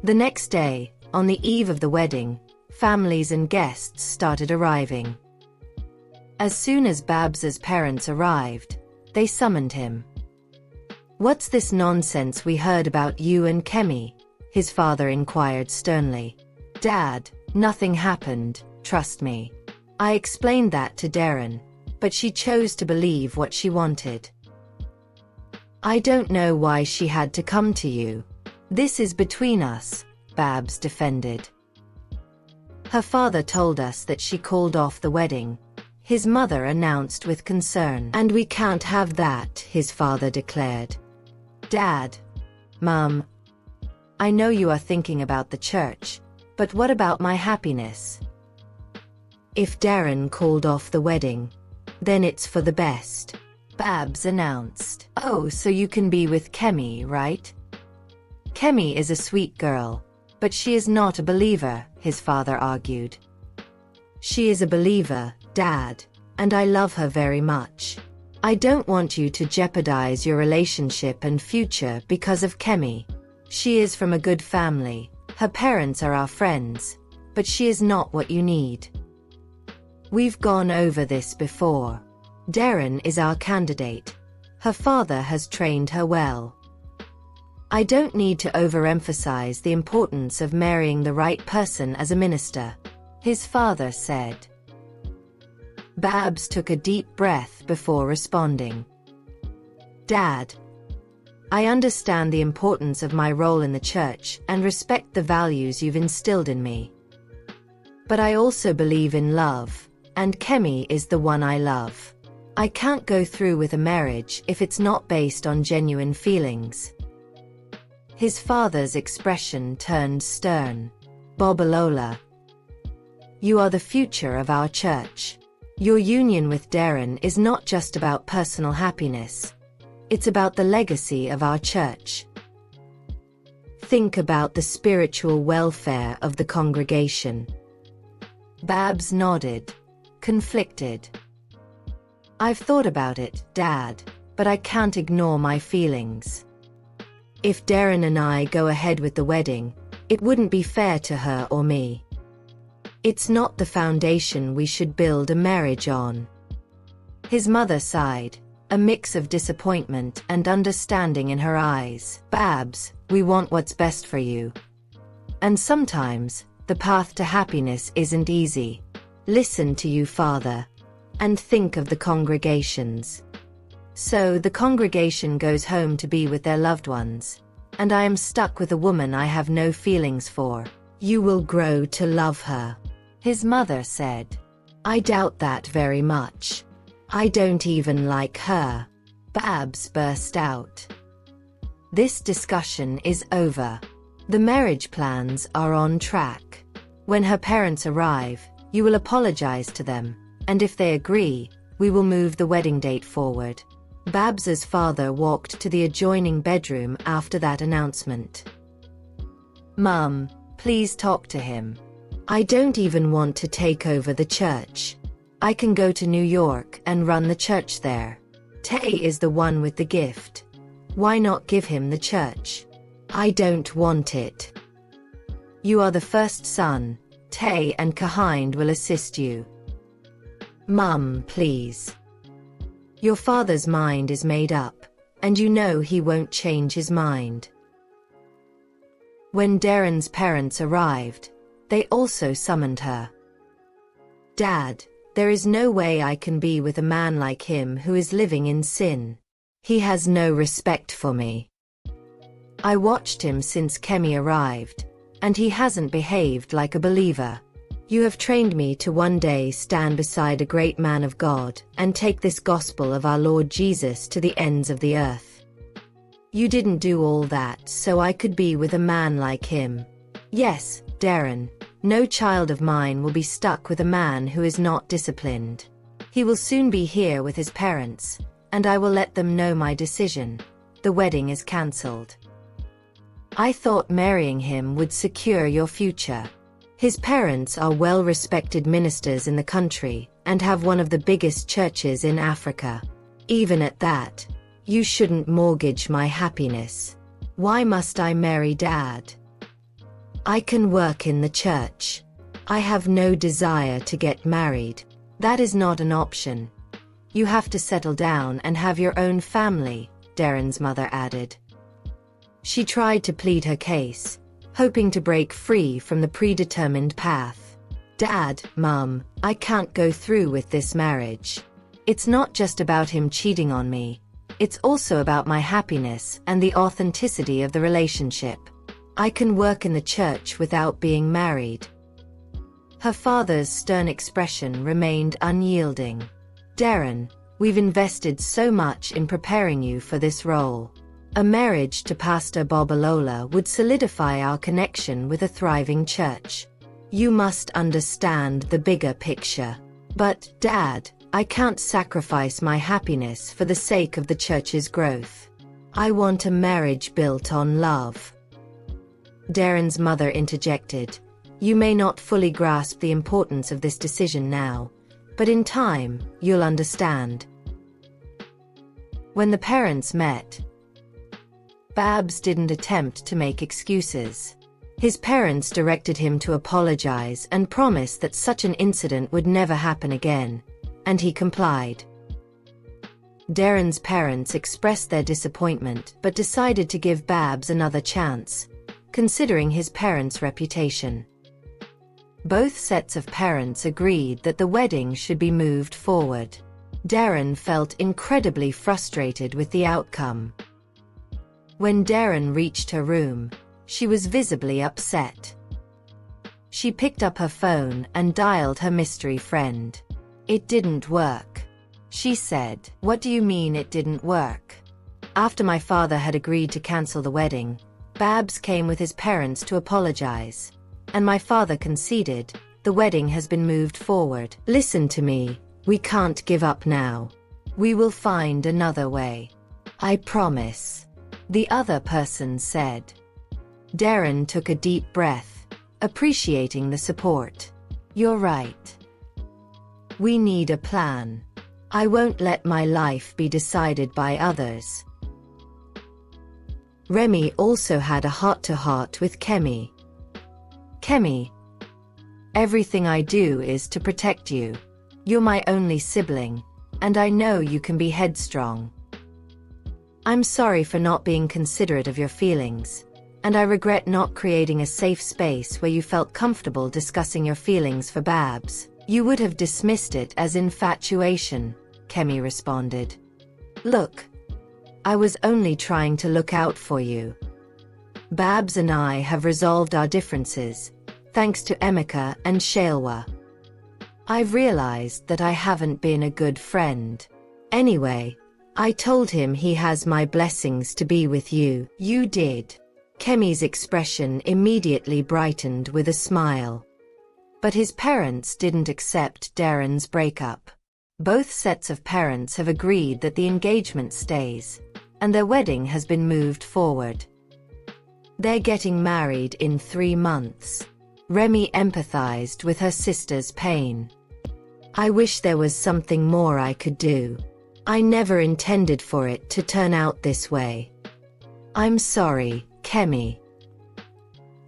The next day, on the eve of the wedding, families and guests started arriving. As soon as Babs's parents arrived, they summoned him. "What's this nonsense we heard about you and Kemi?" his father inquired sternly. "Dad, nothing happened, trust me. I explained that to Derin, but she chose to believe what she wanted. I don't know why she had to come to you. This is between us," Babs defended. "Her father told us that she called off the wedding," his mother announced with concern. "And we can't have that," his father declared. "Dad, Mum, I know you are thinking about the church, but what about my happiness? If Derin called off the wedding, then it's for the best," Babs announced. "Oh, so you can be with Kemi, right?" "Kemi is a sweet girl, but she is not a believer," his father argued. "She is a believer, Dad, and I love her very much. I don't want you to jeopardize your relationship and future because of Kemi. She is from a good family, her parents are our friends, but she is not what you need. We've gone over this before. Derin is our candidate. Her father has trained her well. I don't need to overemphasize the importance of marrying the right person as a minister," his father said. Babs took a deep breath before responding. "Dad, I understand the importance of my role in the church and respect the values you've instilled in me. But I also believe in love, and Kemi is the one I love. I can't go through with a marriage if it's not based on genuine feelings." His father's expression turned stern. "Babalola, you are the future of our church. Your union with Derin is not just about personal happiness. It's about the legacy of our church. Think about the spiritual welfare of the congregation." Babs nodded, conflicted. "I've thought about it, Dad, but I can't ignore my feelings. If Derin and I go ahead with the wedding, it wouldn't be fair to her or me. It's not the foundation we should build a marriage on." His mother sighed, a mix of disappointment and understanding in her eyes. "Babs, we want what's best for you. And sometimes, the path to happiness isn't easy. Listen to you, Father, and think of the congregations. So the congregation goes home to be with their loved ones, and I am stuck with a woman I have no feelings for. You will grow to love her," his mother said. "I doubt that very much. I don't even like her," Babs burst out. "This discussion is over. The marriage plans are on track. When her parents arrive, you will apologize to them, and if they agree, we will move the wedding date forward." Babs's father walked to the adjoining bedroom after that announcement. "Mum, please talk to him. I don't even want to take over the church. I can go to New York and run the church there. Tay is the one with the gift. Why not give him the church? I don't want it. You are the first son. Tay and Kahind will assist you. Mum, please. Your father's mind is made up, and you know he won't change his mind." When Derin's parents arrived, they also summoned her. "Dad, there is no way I can be with a man like him who is living in sin. He has no respect for me. I watched him since Kemi arrived, and he hasn't behaved like a believer. You have trained me to one day stand beside a great man of God and take this gospel of our Lord Jesus to the ends of the earth. You didn't do all that so I could be with a man like him. Yes, Derin, no child of mine will be stuck with a man who is not disciplined. He will soon be here with his parents, and I will let them know my decision. The wedding is cancelled. I thought marrying him would secure your future. His parents are well-respected ministers in the country and have one of the biggest churches in Africa. Even at that, you shouldn't mortgage my happiness. Why must I marry Dad? I can work in the church. I have no desire to get married. That is not an option. You have to settle down and have your own family, Derin's mother added. She tried to plead her case, hoping to break free from the predetermined path. Dad, Mum, I can't go through with this marriage. It's not just about him cheating on me. It's also about my happiness and the authenticity of the relationship. I can work in the church without being married. Her father's stern expression remained unyielding. Derin, we've invested so much in preparing you for this role. A marriage to Pastor Babalola would solidify our connection with a thriving church. You must understand the bigger picture. But, Dad, I can't sacrifice my happiness for the sake of the church's growth. I want a marriage built on love. Derin's mother interjected. You may not fully grasp the importance of this decision now, but in time, you'll understand. When the parents met, Babs didn't attempt to make excuses. His parents directed him to apologize and promise that such an incident would never happen again, and he complied. Derin's parents expressed their disappointment but decided to give Babs another chance, considering his parents' reputation. Both sets of parents agreed that the wedding should be moved forward. Derin felt incredibly frustrated with the outcome. When Derin reached her room, she was visibly upset. She picked up her phone and dialed her mystery friend. It didn't work. She said, "What do you mean it didn't work?" After my father had agreed to cancel the wedding, Babs came with his parents to apologize. And my father conceded, the wedding has been moved forward. Listen to me, we can't give up now. We will find another way. I promise. The other person said. Derin took a deep breath, appreciating the support. You're right. We need a plan. I won't let my life be decided by others. Remy also had a heart-to-heart with Kemi. Kemi, everything I do is to protect you. You're my only sibling, and I know you can be headstrong. I'm sorry for not being considerate of your feelings, and I regret not creating a safe space where you felt comfortable discussing your feelings for Babs. You would have dismissed it as infatuation, Kemi responded. Look, I was only trying to look out for you. Babs and I have resolved our differences, thanks to Emeka and Shalwa. I've realized that I haven't been a good friend. Anyway, I told him he has my blessings to be with you. You did. Kemi's expression immediately brightened with a smile. But his parents didn't accept Derin's breakup. Both sets of parents have agreed that the engagement stays, and their wedding has been moved forward. They're getting married in 3 months. Remy empathized with her sister's pain. I wish there was something more I could do. I never intended for it to turn out this way. I'm sorry, Kemi.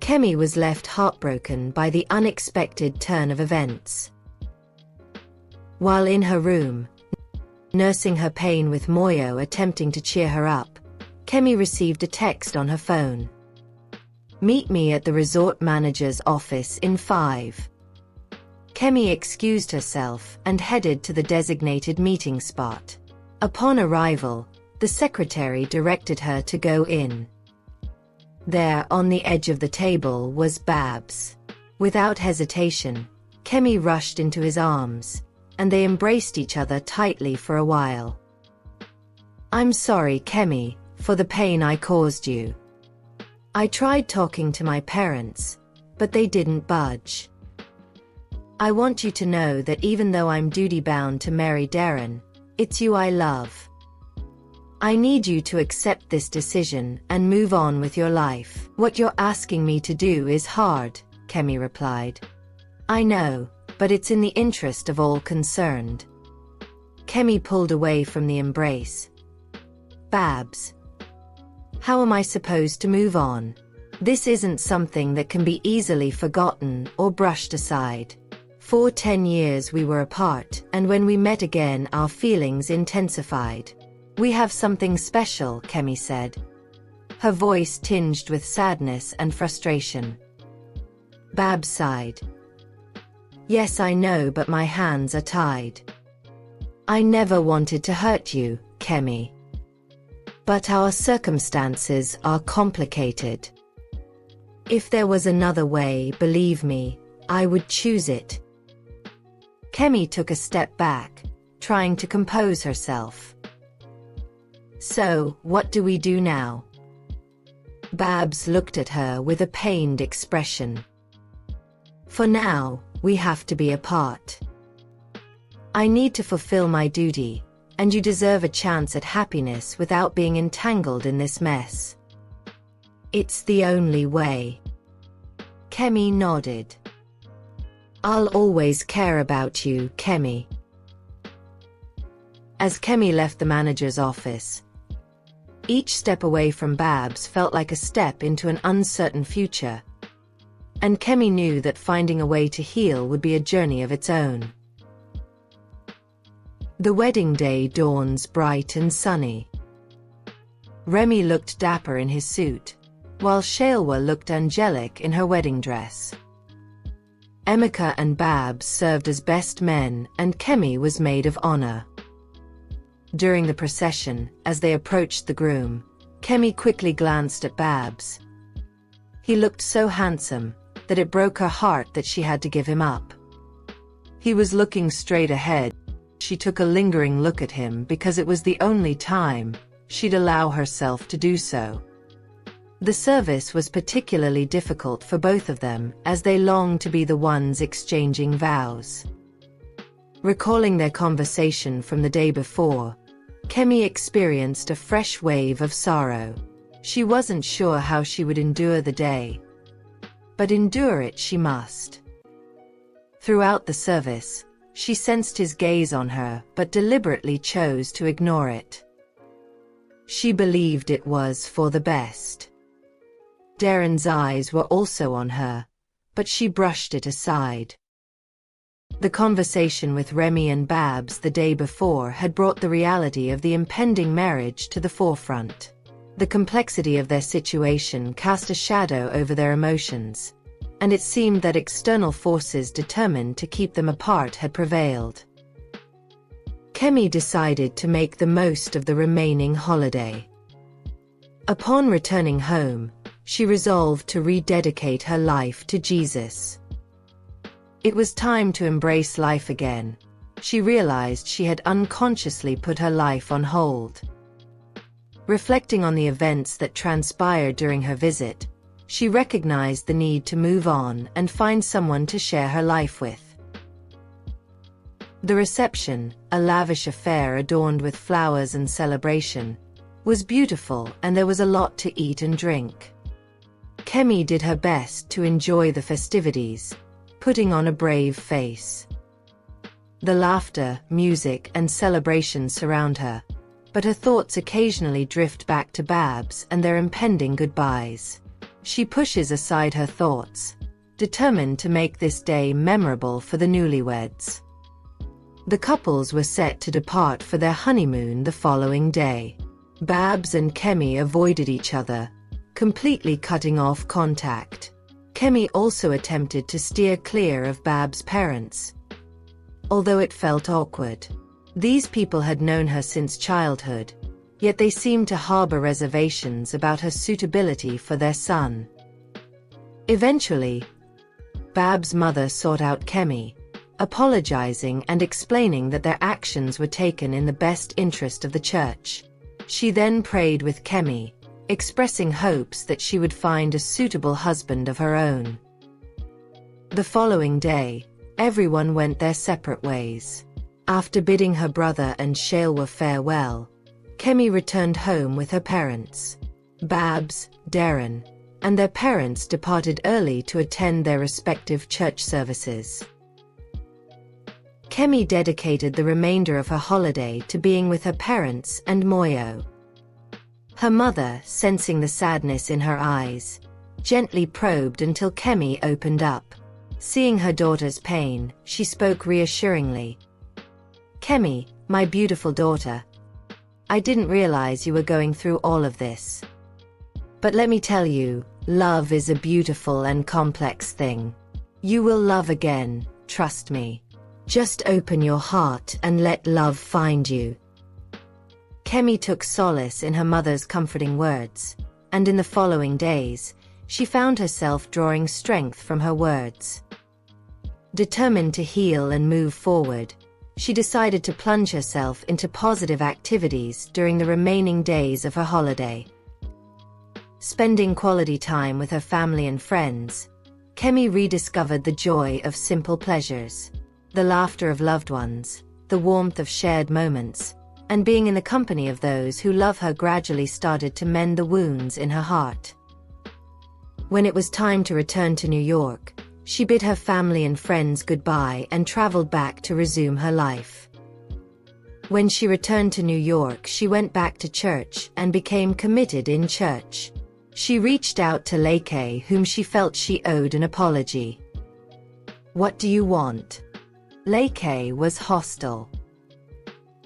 Kemi was left heartbroken by the unexpected turn of events. While in her room, nursing her pain with Moyo attempting to cheer her up, Kemi received a text on her phone. Meet me at the resort manager's office in 5. Kemi excused herself and headed to the designated meeting spot. Upon arrival, the secretary directed her to go in. There, on the edge of the table, was Babs. Without hesitation, Kemi rushed into his arms, and they embraced each other tightly for a while. I'm sorry, Kemi, for the pain I caused you. I tried talking to my parents, but they didn't budge. I want you to know that even though I'm duty-bound to marry Derin, it's you I love. I need you to accept this decision and move on with your life. What you're asking me to do is hard, Kemi replied. I know, but it's in the interest of all concerned. Kemi pulled away from the embrace. Babs, how am I supposed to move on? This isn't something that can be easily forgotten or brushed aside. For 10 years we were apart, and when we met again our feelings intensified. We have something special, Kemi said, her voice tinged with sadness and frustration. Babs sighed. Yes, I know, but my hands are tied. I never wanted to hurt you, Kemi. But our circumstances are complicated. If there was another way, believe me, I would choose it. Kemi took a step back, trying to compose herself. So, what do we do now? Babs looked at her with a pained expression. For now, we have to be apart. I need to fulfill my duty, and you deserve a chance at happiness without being entangled in this mess. It's the only way. Kemi nodded. I'll always care about you, Kemi. As Kemi left the manager's office, each step away from Babs felt like a step into an uncertain future, and Kemi knew that finding a way to heal would be a journey of its own. The wedding day dawns bright and sunny. Remy looked dapper in his suit, while Shailwa looked angelic in her wedding dress. Emeka and Babs served as best men, and Kemi was maid of honor. During the procession, as they approached the groom, Kemi quickly glanced at Babs. He looked so handsome that it broke her heart that she had to give him up. He was looking straight ahead. She took a lingering look at him because it was the only time she'd allow herself to do so. The service was particularly difficult for both of them, as they longed to be the ones exchanging vows. Recalling their conversation from the day before, Kemi experienced a fresh wave of sorrow. She wasn't sure how she would endure the day, but endure it she must. Throughout the service, she sensed his gaze on her, but deliberately chose to ignore it. She believed it was for the best. Derin's eyes were also on her, but she brushed it aside. The conversation with Remy and Babs the day before had brought the reality of the impending marriage to the forefront. The complexity of their situation cast a shadow over their emotions, and it seemed that external forces determined to keep them apart had prevailed. Kemi decided to make the most of the remaining holiday. Upon returning home, she resolved to rededicate her life to Jesus. It was time to embrace life again. She realized she had unconsciously put her life on hold. Reflecting on the events that transpired during her visit, she recognized the need to move on and find someone to share her life with. The reception, a lavish affair adorned with flowers and celebration, was beautiful, and there was a lot to eat and drink. Kemi did her best to enjoy the festivities, putting on a brave face. The laughter, music, and celebrations surround her, but her thoughts occasionally drift back to Babs and their impending goodbyes. She pushes aside her thoughts, determined to make this day memorable for the newlyweds. The couples were set to depart for their honeymoon the following day. Babs and Kemi avoided each other, completely cutting off contact. Kemi also attempted to steer clear of Babs' parents, although it felt awkward. These people had known her since childhood, yet they seemed to harbor reservations about her suitability for their son. Eventually, Babs' mother sought out Kemi, apologizing and explaining that their actions were taken in the best interest of the church. She then prayed with Kemi, expressing hopes that she would find a suitable husband of her own. The following day, everyone went their separate ways. After bidding her brother and Shailwa farewell, Kemi returned home with her parents. Babs, Derin, and their parents departed early to attend their respective church services. Kemi dedicated the remainder of her holiday to being with her parents and Moyo. Her mother, sensing the sadness in her eyes, gently probed until Kemi opened up. Seeing her daughter's pain, she spoke reassuringly. "Kemi, my beautiful daughter, I didn't realize you were going through all of this. But let me tell you, love is a beautiful and complex thing. You will love again, trust me. Just open your heart and let love find you." Kemi took solace in her mother's comforting words, and in the following days, she found herself drawing strength from her words. Determined to heal and move forward, she decided to plunge herself into positive activities during the remaining days of her holiday. Spending quality time with her family and friends, Kemi rediscovered the joy of simple pleasures, the laughter of loved ones, the warmth of shared moments, and being in the company of those who love her gradually started to mend the wounds in her heart. When it was time to return to New York, she bid her family and friends goodbye and traveled back to resume her life. When she returned to New York, she went back to church and became committed in church. She reached out to Leke, whom she felt she owed an apology. "What do you want?" Leke was hostile.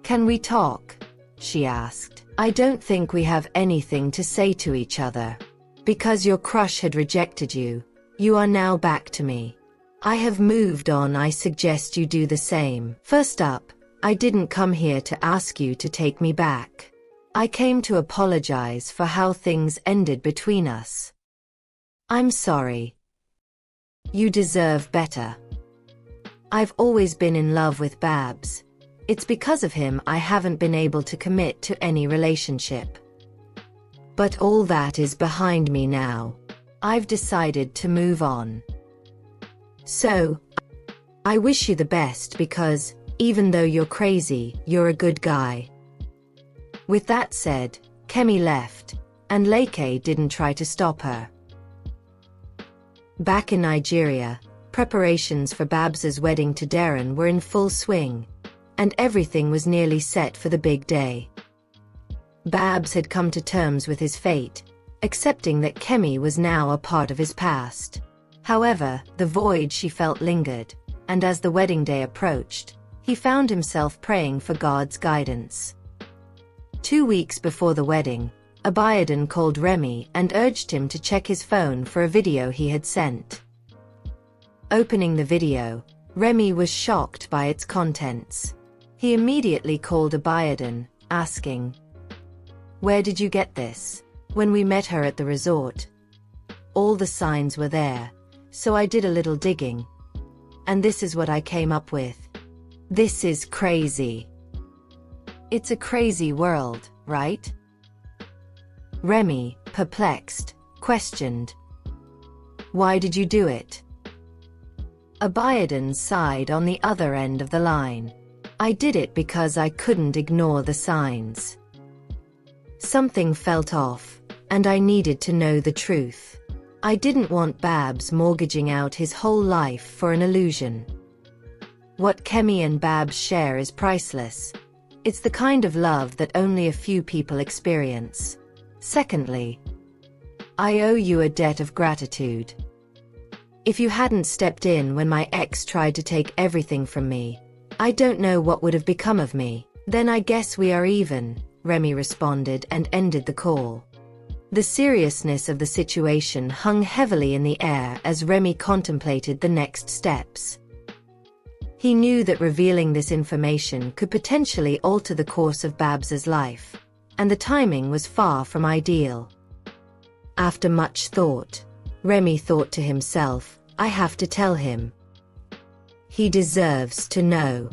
"Can we talk?" she asked. "I don't think we have anything to say to each other. Because your crush had rejected you, you are now back to me. I have moved on. I suggest you do the same. First up, I didn't come here to ask you to take me back. I came to apologize for how things ended between us. I'm sorry. You deserve better. I've always been in love with Babs. It's because of him I haven't been able to commit to any relationship. But all that is behind me now. I've decided to move on. So, I wish you the best because, even though you're crazy, you're a good guy." With that said, Kemi left, and Leke didn't try to stop her. Back in Nigeria, preparations for Babs's wedding to Derin were in full swing, and everything was nearly set for the big day. Babs had come to terms with his fate, accepting that Kemi was now a part of his past. However, the void she felt lingered, and as the wedding day approached, he found himself praying for God's guidance. 2 weeks before the wedding, Abiadon called Remy and urged him to check his phone for a video he had sent. Opening the video, Remy was shocked by its contents. He immediately called Abiadon, asking, "Where did you get this?" "When we met her at the resort. All the signs were there, so I did a little digging. And this is what I came up with. This is crazy. It's a crazy world, right?" Remy, perplexed, questioned, "Why did you do it?" Abiadon sighed on the other end of the line. "I did it because I couldn't ignore the signs. Something felt off, and I needed to know the truth. I didn't want Babs mortgaging out his whole life for an illusion. What Kemi and Babs share is priceless. It's the kind of love that only a few people experience. Secondly, I owe you a debt of gratitude. If you hadn't stepped in when my ex tried to take everything from me, I don't know what would have become of me." "Then I guess we are even," Remy responded and ended the call. The seriousness of the situation hung heavily in the air as Remy contemplated the next steps. He knew that revealing this information could potentially alter the course of Babs's life, and the timing was far from ideal. After much thought, Remy thought to himself, "I have to tell him. He deserves to know."